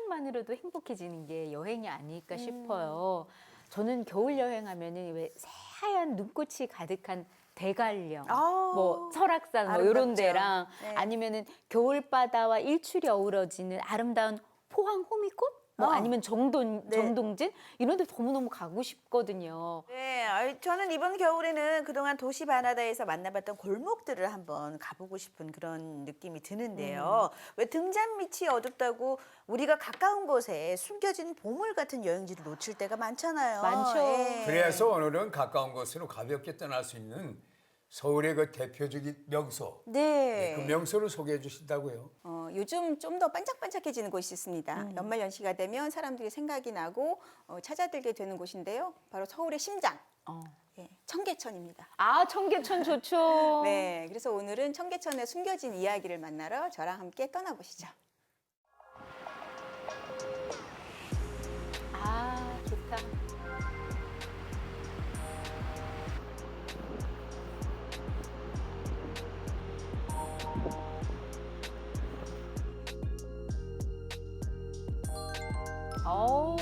상상만으로도 행복해지는 게 여행이 아닐까 싶어요. 저는 겨울 여행하면은 왜 새하얀 눈꽃이 가득한 대관령, 뭐 설악산 뭐 이런 아름답죠. 데랑 네. 아니면은 겨울바다와 일출이 어우러지는 아름다운 포항 호미꽃? 뭐 아니면 정동진 이런 데 너무너무 가고 싶거든요. 네, 저는 이번 겨울에는 그동안 도시 바나다에서 만나봤던 골목들을 한번 가보고 싶은 그런 느낌이 드는데요. 왜 등잔 밑이 어둡다고 우리가 가까운 곳에 숨겨진 보물 같은 여행지를 놓칠 때가 많잖아요. 많죠. 예. 그래서 오늘은 가까운 곳으로 가볍게 떠날 수 있는 서울의 그 대표적인 명소, 네. 그 명소를 소개해 주신다고요. 요즘 좀 더 반짝반짝해지는 곳이 있습니다. 연말연시가 되면 사람들이 생각이 나고 찾아들게 되는 곳인데요. 바로 서울의 심장, 예, 청계천입니다. 아, 청계천 좋죠. 네, 그래서 오늘은 청계천의 숨겨진 이야기를 만나러 저랑 함께 떠나보시죠. 아, 좋다. 어우.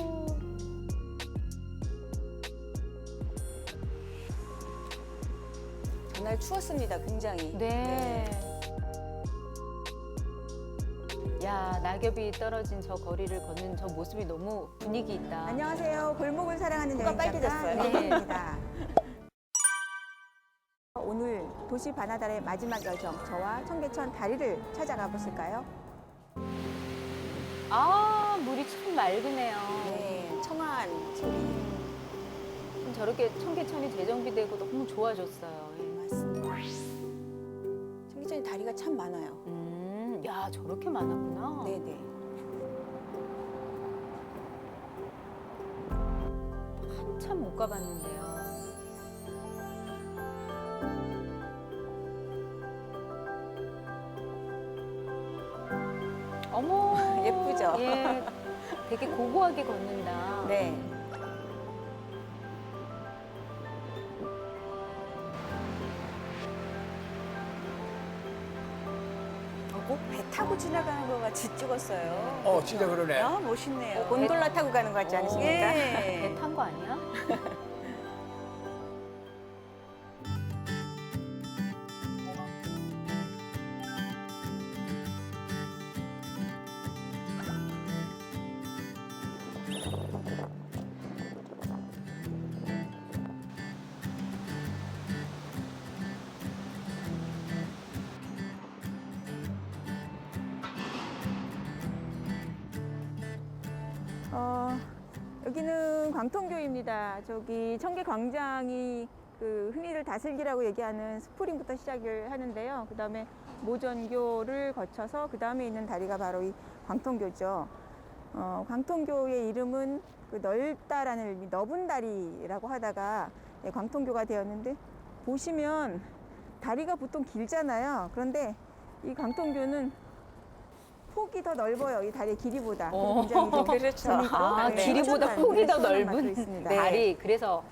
전날 추웠습니다, 굉장히. 네. 야, 낙엽이 떨어진 저 거리를 걷는 저 모습이 너무 분위기 있다. 안녕하세요. 골목을 사랑하는 코가 여행작가 빨개졌어요. 네. 오늘 도시 바나달의 마지막 여정, 저와 청계천 다리를 찾아가 보실까요? 아, 물이 참 맑으네요. 네, 청아한 소리. 저렇게 청계천이 재정비되고 너무 좋아졌어요. 예. 맞습니다. 청계천에 다리가 참 많아요. 야, 저렇게 많았구나. 네네. 한참 못 가봤는데요. 어머, 예쁘죠? 예, 되게 고고하게 걷는다. 네. 꼭 배 타고 지나가는 것 같이 찍었어요. 진짜 그러네. 아, 멋있네요. 곤돌라 타고 가는 것 같지 않으십니까? 예. 배 탄 거 아니야? 여기는 광통교입니다. 저기 청계광장이 그 흥리를 다슬기라고 얘기하는 스프링부터 시작을 하는데요. 그 다음에 모전교를 거쳐서 그 다음에 있는 다리가 바로 이 광통교죠. 광통교의 이름은 그 넓다라는 의미, 넓은 다리라고 하다가 광통교가 되었는데, 보시면 다리가 보통 길잖아요. 그런데 이 광통교는 폭이 더 넓어요. 이 다리의 길이보다. 굉장히 좀 그렇죠. 재미있고, 아, 네, 길이보다 뾰족한 폭이 더 시원한 맛도 넓은 있습니다. 다리. 그래서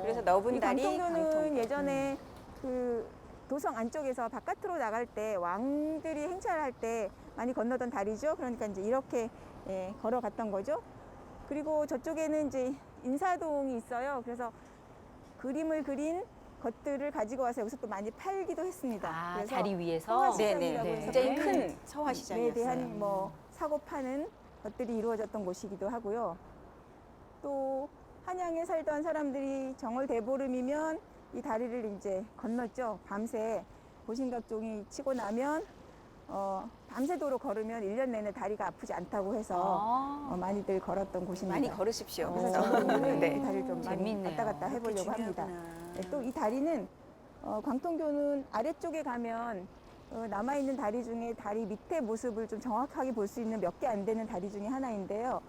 그래서 넓은 이 다리, 광통교는 광통교. 예전에 그 도성 안쪽에서 바깥으로 나갈 때 왕들이 행차할 때 많이 건너던 다리죠. 그러니까 이제 이렇게 걸어갔던 거죠. 그리고 저쪽에는 이제 인사동이 있어요. 그래서 그림을 그린 것들을 가지고 와서 여기서 또 많이 팔기도 했습니다. 아, 그래서 다리 위에서. 성화시장이라고 네네. 해서 굉장히 네. 큰 에 서화시장이었어요. 대한 뭐 사고 파는 것들이 이루어졌던 곳이기도 하고요. 또 한양에 살던 사람들이 정월 대보름이면 이 다리를 이제 건넜죠. 밤새 보신각종이 치고 나면 밤새도록 걸으면 1년 내내 다리가 아프지 않다고 해서 많이들 걸었던 곳입니다. 많이 걸으십시오. 그래서 저는 오늘 네. 이 다리를 좀 많이 재밌네요. 왔다 갔다 해보려고 합니다. 중요하구나. 또 이 다리는 광통교는 아래쪽에 가면 남아있는 다리 중에 다리 밑에 모습을 좀 정확하게 볼 수 있는 몇 개 안 되는 다리 중에 하나인데요.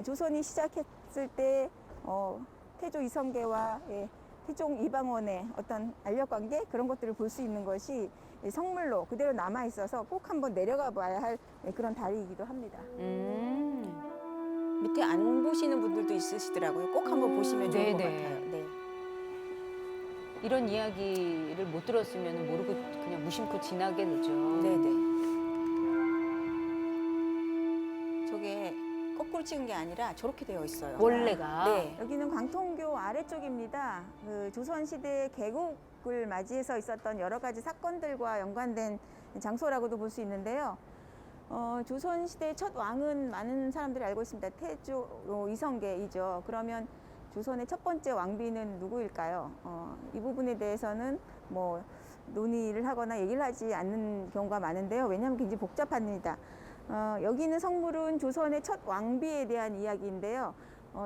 조선이 시작했을 때 태조 이성계와 태종 이방원의 어떤 알력관계 그런 것들을 볼 수 있는 것이 성물로 그대로 남아 있어서 꼭 한번 내려가 봐야 할 그런 다리이기도 합니다. 밑에 안 보시는 분들도 있으시더라고요. 꼭 한번 보시면 좋을 것 네네. 같아요. 네. 이런 이야기를 못 들었으면 모르고 그냥 무심코 지나게 되죠. 네네. 저게 거꾸로 찍은 게 아니라 저렇게 되어 있어요. 원래가. 네. 여기는 광통교 아래쪽입니다. 그 조선시대 개국을 맞이해서 있었던 여러 가지 사건들과 연관된 장소라고도 볼 수 있는데요. 조선시대 첫 왕은 많은 사람들이 알고 있습니다. 태조 이성계이죠. 그러면 조선의 첫 번째 왕비는 누구일까요? 이 부분에 대해서는 뭐 논의를 하거나 얘기를 하지 않는 경우가 많은데요. 왜냐하면 굉장히 복잡합니다. 여기 있는 성물은 조선의 첫 왕비에 대한 이야기인데요.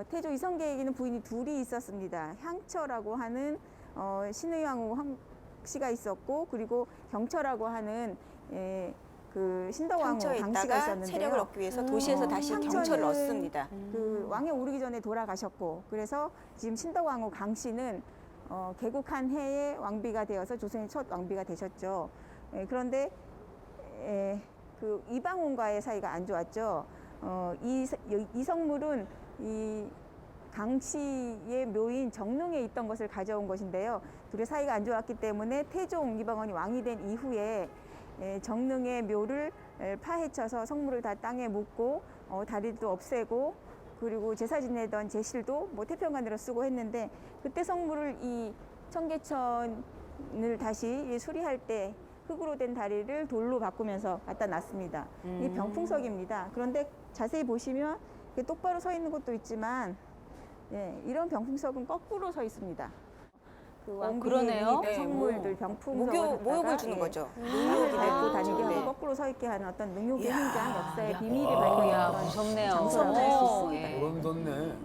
태조 이성계에게는 부인이 둘이 있었습니다. 향처라고 하는 신의왕후 씨가 있었고, 그리고 경처라고 하는 그 신덕왕후 경처에 강씨가 있다가 있었는데요. 세력을 얻기 위해서 도시에서 다시 향처는 경처를 얻습니다. 그 왕에 오르기 전에 돌아가셨고, 그래서 지금 신덕왕후 강씨는 개국한 해에 왕비가 되어서 조선의 첫 왕비가 되셨죠. 그런데 그 이방원과의 사이가 안 좋았죠. 이 성물은 이 강씨의 묘인 정릉에 있던 것을 가져온 것인데요. 둘의 사이가 안 좋았기 때문에 태종 이방원이 왕이 된 이후에 정릉의 묘를 파헤쳐서 성물을 다 땅에 묻고 다리도 없애고, 그리고 제사 지내던 제실도 뭐 태평관으로 쓰고 했는데, 그때 성물을 이 청계천을 다시 수리할 때 흙으로 된 다리를 돌로 바꾸면서 갖다 놨습니다. 이 병풍석입니다. 그런데 자세히 보시면 똑바로 서 있는 것도 있지만, 이런 병풍석은 거꾸로 서 있습니다. 그 그러네요. 네, 성물들 병풍석을 모욕을 주는 거죠. 능욕이 데리고 다니게 하고 네. 거꾸로 서 있게 하는 어떤 능욕의 이야, 현장, 역사의 야. 비밀이 야, 밝혀지는 무섭네요. 장소라고 할 수 있습니다. 예. 소름 돋네.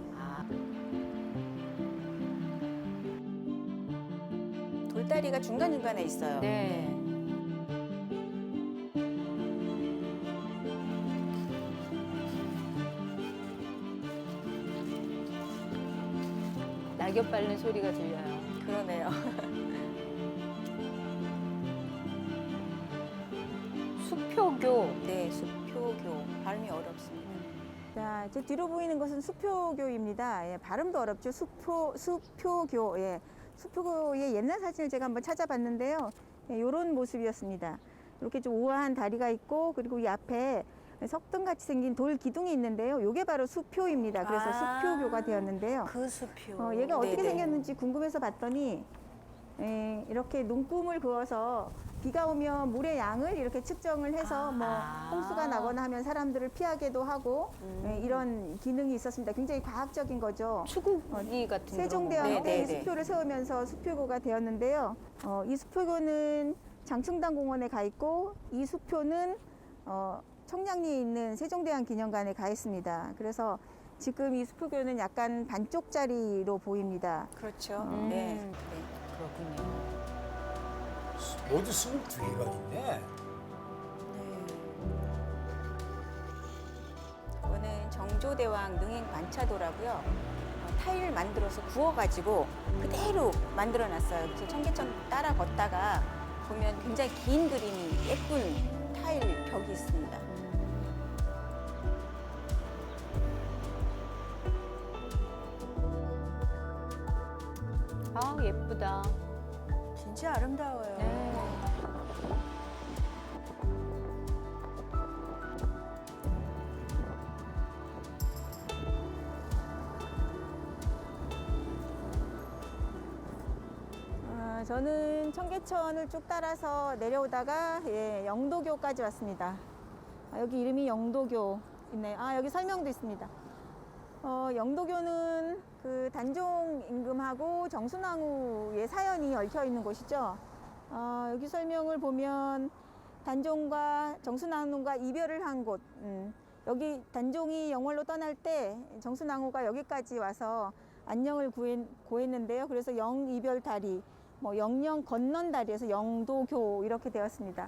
돌다리가 중간중간에 있어요. 네. 낙엽 밟는 소리가 들려요. 그러네요. 수표교. 네, 수표교. 발음이 어렵습니다. 자, 제 뒤로 보이는 것은 수표교입니다. 발음도 어렵죠. 수표교. 수표교의 옛날 사진을 제가 한번 찾아봤는데요. 이런 모습이었습니다. 이렇게 좀 우아한 다리가 있고, 그리고 이 앞에 석등같이 생긴 돌 기둥이 있는데요. 이게 바로 수표입니다. 그래서 수표교가 되었는데요. 그 수표. 얘가 어떻게 네네. 생겼는지 궁금해서 봤더니 이렇게 눈금을 그어서 비가 오면 물의 양을 이렇게 측정을 해서 뭐 홍수가 나거나 하면 사람들을 피하게도 하고 이런 기능이 있었습니다. 굉장히 과학적인 거죠. 수국이 같은 세종대왕 때 이 네네네. 수표를 세우면서 수표교가 되었는데요. 이 수표교는 장충당공원에 가 있고, 이 수표는 청량리에 있는 세종대왕 기념관에 가 있습니다. 그래서 지금 이 수표교는 약간 반쪽짜리로 보입니다. 그렇죠. 음. 네. 그렇군요. 모두 22개가 있네. 이거는 정조대왕 능행 관차도라고요. 타일 만들어서 구워가지고 그대로 만들어놨어요. 그래서 청계천 따라 걷다가 보면 굉장히 긴 그림이 예쁜 타일 벽이 있습니다. 아, 예쁘다. 진짜 아름다워요. 네. 저는 청계천을 쭉 따라서 내려오다가 영도교까지 왔습니다. 여기 이름이 영도교 있네요. 여기 설명도 있습니다. 영도교는 그 단종 임금하고 정순왕후의 사연이 얽혀 있는 곳이죠. 여기 설명을 보면 단종과 정순왕후가 이별을 한 곳. 여기 단종이 영월로 떠날 때 정순왕후가 여기까지 와서 안녕을 구했는데요. 그래서 영이별다리, 뭐 영영 건넌다리에서 영도교 이렇게 되었습니다.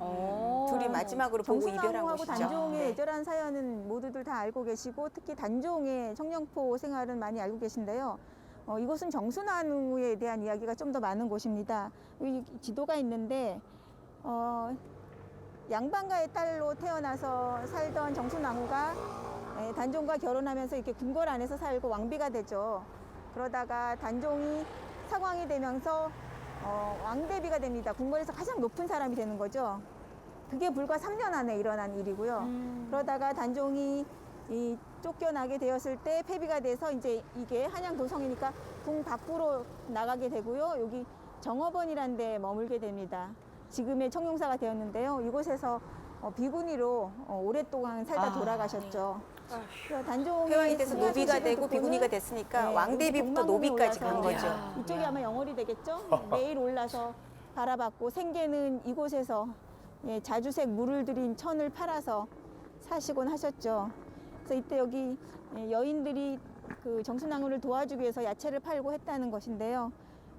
둘이 마지막으로 보고 이별한 정순왕후하고 곳이죠. 단종의 네. 애절한 사연은 모두들 다 알고 계시고, 특히 단종의 청령포 생활은 많이 알고 계신데요. 이곳은 정순왕후에 대한 이야기가 좀 더 많은 곳입니다. 여기 지도가 있는데 양반가의 딸로 태어나서 살던 정순왕후가 단종과 결혼하면서 이렇게 궁궐 안에서 살고 왕비가 되죠. 그러다가 단종이 사광이 되면서 왕대비가 됩니다. 궁궐에서 가장 높은 사람이 되는 거죠. 그게 불과 3년 안에 일어난 일이고요. 그러다가 단종이 이 쫓겨나게 되었을 때 폐비가 돼서 이제 이게 한양 도성이니까 궁 밖으로 나가게 되고요. 여기 정업원이라는 데 머물게 됩니다. 지금의 청룡사가 되었는데요. 이곳에서 비구니로 오랫동안 살다 돌아가셨죠. 그래서 단종의 회왕이 돼서 승하 노비가 소식을 되고 듣고는 비구니가 됐으니까 네, 왕대비부터 여기 노비까지 간 동방궁에 거죠. 올라서 이쪽이 아마 영월이 되겠죠. 매일 올라서 바라봤고 생계는 이곳에서 자주색 물을 들인 천을 팔아서 사시곤 하셨죠. 그래서 이때 여기 여인들이 그 정순왕후를 도와주기 위해서 야채를 팔고 했다는 것인데요.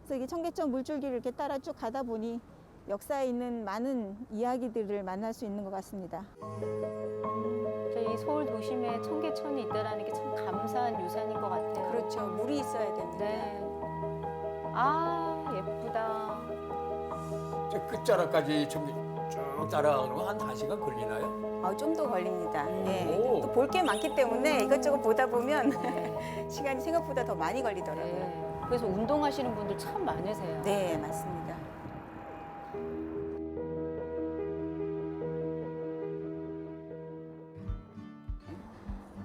그래서 이게 청계천 물줄기를 이렇게 따라 쭉 가다 보니 역사에 있는 많은 이야기들을 만날 수 있는 것 같습니다. 저희 서울 도심에 청계천이 있다라는 게 참 감사한 유산인 것 같아요. 그렇죠. 물이 있어야 되는데. 네. 아, 예쁘다. 저 끝자락까지 쭉 따라가는 거 한 1시간 걸리나요? 좀 더 걸립니다. 예. 오. 또 볼 게 많기 때문에 이것저것 보다 보면 시간이 생각보다 더 많이 걸리더라고요. 네. 그래서 운동하시는 분들 참 많으세요. 네, 맞습니다.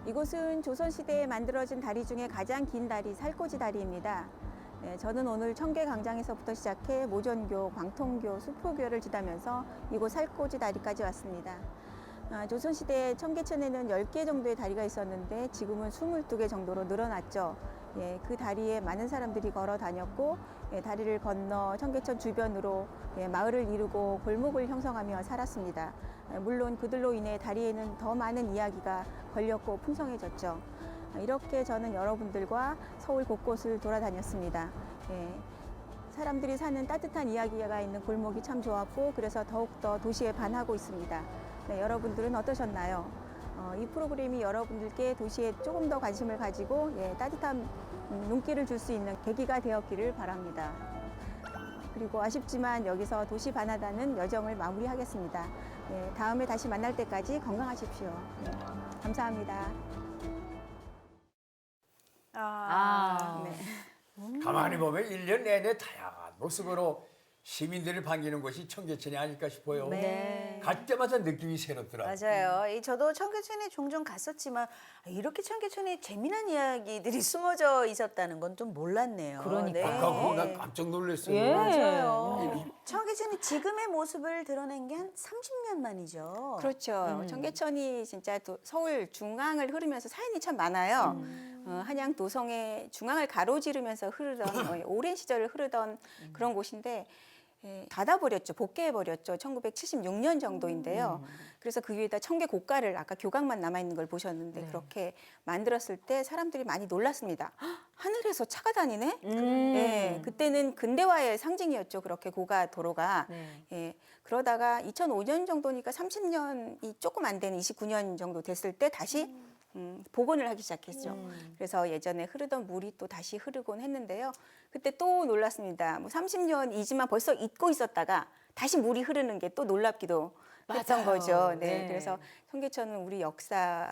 이곳은 조선시대에 만들어진 다리 중에 가장 긴 다리, 살코지 다리입니다. 저는 오늘 청계광장에서부터 시작해 모전교, 광통교, 수포교를 지나면서 이곳 살코지 다리까지 왔습니다. 조선시대 청계천에는 10개 정도의 다리가 있었는데 지금은 22개 정도로 늘어났죠. 그 다리에 많은 사람들이 걸어 다녔고 다리를 건너 청계천 주변으로 마을을 이루고 골목을 형성하며 살았습니다. 물론 그들로 인해 다리에는 더 많은 이야기가 걸렸고 풍성해졌죠. 이렇게 저는 여러분들과 서울 곳곳을 돌아다녔습니다. 사람들이 사는 따뜻한 이야기가 있는 골목이 참 좋았고 그래서 더욱더 도시에 반하고 있습니다. 네, 여러분들은 어떠셨나요? 이 프로그램이 여러분들께 도시에 조금 더 관심을 가지고 따뜻한 눈길을 줄 수 있는 계기가 되었기를 바랍니다. 그리고 아쉽지만 여기서 도시 반하다는 여정을 마무리하겠습니다. 다음에 다시 만날 때까지 건강하십시오. 감사합니다. 네. 가만히 보면 1년 내내 다양한 모습으로 시민들을 반기는 곳이 청계천이 아닐까 싶어요. 네. 갈 때마다 느낌이 새롭더라고요. 맞아요. 저도 청계천에 종종 갔었지만 이렇게 청계천에 재미난 이야기들이 숨어져 있었다는 건 좀 몰랐네요. 그러니까요. 아까 나 깜짝 놀랐어요. 예. 맞아요. 청계천이 지금의 모습을 드러낸 게 한 30년 만이죠. 그렇죠. 청계천이 진짜 서울 중앙을 흐르면서 사연이 참 많아요. 한양 도성의 중앙을 가로지르면서 흐르던 오랜 시절을 흐르던 그런 곳인데 닫아버렸죠. 복개해버렸죠. 1976년 정도인데요. 그래서 그 위에다 청계 고가를 아까 교각만 남아있는 걸 보셨는데 네. 그렇게 만들었을 때 사람들이 많이 놀랐습니다. 헉, 하늘에서 차가 다니네? 그때는 근대화의 상징이었죠. 그렇게 고가 도로가. 네. 그러다가 2005년 정도니까 30년이 조금 안 되는 29년 정도 됐을 때 다시 복원을 하기 시작했죠. 그래서 예전에 흐르던 물이 또 다시 흐르곤 했는데요. 그때 또 놀랐습니다. 뭐 30년이지만 벌써 잊고 있었다가 다시 물이 흐르는 게 또 놀랍기도 했던 맞아요. 거죠. 네. 네. 그래서 청계천은 우리 역사를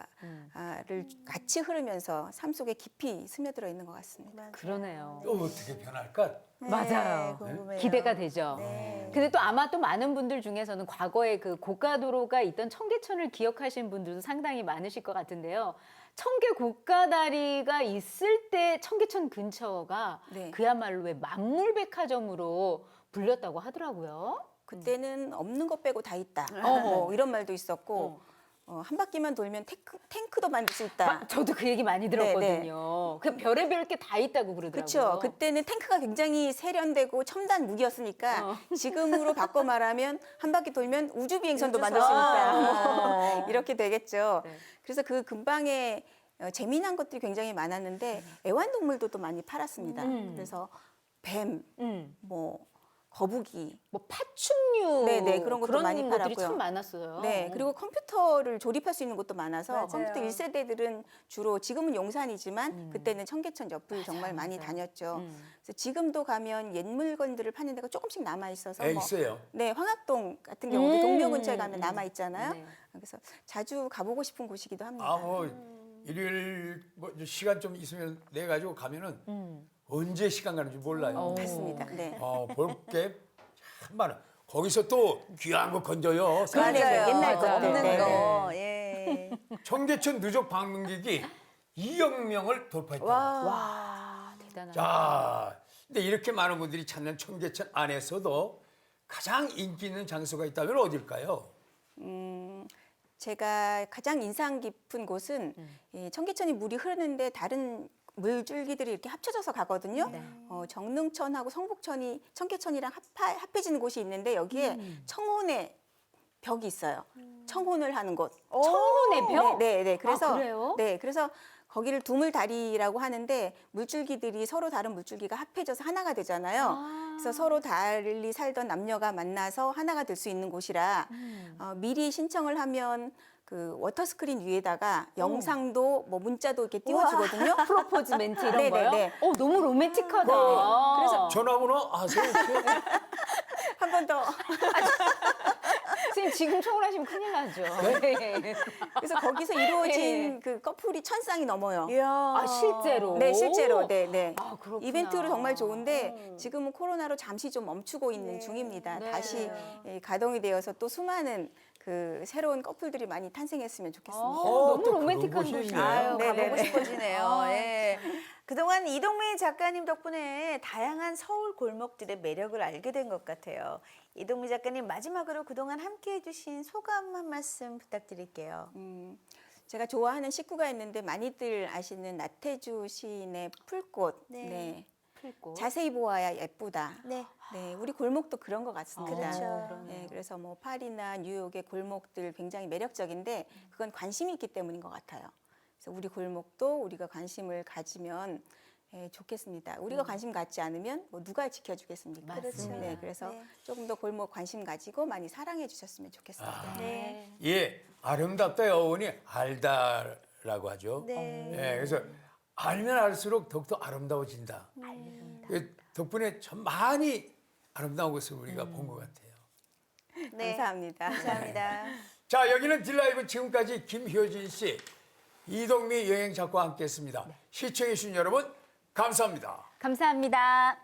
같이 흐르면서 삶 속에 깊이 스며들어 있는 것 같습니다. 그러네요. 또 어떻게 변할까? 맞아요. 궁금해요. 기대가 되죠. 네. 근데 또 아마 또 많은 분들 중에서는 과거에 그 고가도로가 있던 청계천을 기억하시는 분들도 상당히 많으실 것 같은데요. 청계 고가다리가 있을 때 청계천 근처가 네. 그야말로 왜 만물백화점으로 불렸다고 하더라고요. 그때는 없는 것 빼고 다 있다. 어. 뭐 이런 말도 있었고 한 바퀴만 돌면 탱크도 만들 수 있다. 저도 그 얘기 많이 들었거든요. 그 별의별 게 다 있다고 그러더라고요. 그렇죠. 그때는 탱크가 굉장히 세련되고 첨단 무기였으니까 지금으로 바꿔 말하면 한 바퀴 돌면 우주 비행선도 만들 수 있다. 뭐 이렇게 되겠죠. 네. 그래서 그 근방에 재미난 것들이 굉장히 많았는데 애완동물도 또 많이 팔았습니다. 그래서 뱀, 뭐 거북이, 뭐 파충류 네네, 그런 것도 많이 것들이 팔았고요. 참 많았어요. 네, 그리고 컴퓨터를 조립할 수 있는 곳도 많아서 맞아요. 컴퓨터 1세대들은 주로 지금은 용산이지만 그때는 청계천 옆을 정말 많이 맞아요. 다녔죠. 그래서 지금도 가면 옛 물건들을 파는 데가 조금씩 남아 있어서 있어요. 네, 황학동 같은 경우도 동묘 근처에 가면 남아 있잖아요. 네. 그래서 자주 가보고 싶은 곳이기도 합니다. 뭐 일요일 뭐 시간 좀 있으면 내 가지고 가면은 언제 시간 가는지 몰라요. 맞습니다. 네. 볼 게 참 많아. 거기서 또 귀한 거 건져요. 맞아요. 옛날 맞아요. 것들. 없는 네. 거. 예. 네. 청계천 누적 방문객이 2억 명을 돌파했다. 와, 대단하다. 자, 근데 이렇게 많은 분들이 찾는 청계천 안에서도 가장 인기 있는 장소가 있다면 어딜까요? 제가 가장 인상 깊은 곳은 이 청계천이 물이 흐르는데 다른 물줄기들이 이렇게 합쳐져서 가거든요. 정릉천하고 성북천이 청계천이랑 합해지는 곳이 있는데 여기에 청혼의 벽이 있어요. 청혼을 하는 곳. 청혼의 벽? 네. 그래서 그래요? 네, 그래서 거기를 두물다리라고 하는데 물줄기들이 서로 다른 물줄기가 합해져서 하나가 되잖아요. 그래서 서로 달리 살던 남녀가 만나서 하나가 될 수 있는 곳이라 미리 신청을 하면 그 워터스크린 위에다가 영상도 뭐 문자도 이렇게 띄워주거든요. 프로포즈 멘트 이런 네네네. 거요? 너무 로맨틱하다. 그래서 전화번호 아세요? 혹시? 한 번 더. 선생님 지금 청혼하시면 큰일 나죠. 네. 그래서 거기서 이루어진 그 커플이 1000쌍이 넘어요. 이야. 아, 실제로? 네, 실제로. 네. 아, 그렇구나. 이벤트로 정말 좋은데 지금은 코로나로 잠시 좀 멈추고 있는 중입니다. 네. 다시 가동이 되어서 또 수많은 그 새로운 커플들이 많이 탄생했으면 좋겠습니다. 너무 또 로맨틱한 그런 곳이 곳이에요. 있네. 아유, 네네네. 가보고 싶어지네요. 아. 예. 그동안 이동민 작가님 덕분에 다양한 서울 골목들의 매력을 알게 된 것 같아요. 이동민 작가님 마지막으로 그동안 함께해 주신 소감 한 말씀 부탁드릴게요. 제가 좋아하는 식구가 있는데 많이들 아시는 나태주 시인의 풀꽃. 네. 네. 풀꽃. 자세히 보아야 예쁘다. 네. 네, 우리 골목도 그런 것 같습니다. 그렇죠. 네, 그래서 뭐 파리나 뉴욕의 골목들 굉장히 매력적인데 그건 관심이 있기 때문인 것 같아요. 그래서 우리 골목도 우리가 관심을 가지면 좋겠습니다. 우리가 관심 갖지 않으면 뭐 누가 지켜주겠습니까? 맞습니다. 네, 그래서 네. 조금 더 골목 관심 가지고 많이 사랑해 주셨으면 좋겠습니다. 네. 예, 아름답다의 어원이 알다라고 하죠. 네. 예, 그래서 알면 알수록 더욱더 아름다워진다. 그 덕분에 참 많이 아름다운 것을 우리가 본 것 같아요. 네. 감사합니다. 감사합니다. 자, 여기는 딜라이브 지금까지 김효진 씨, 이동미 여행작가와 함께했습니다. 시청해주신 여러분 감사합니다. 감사합니다.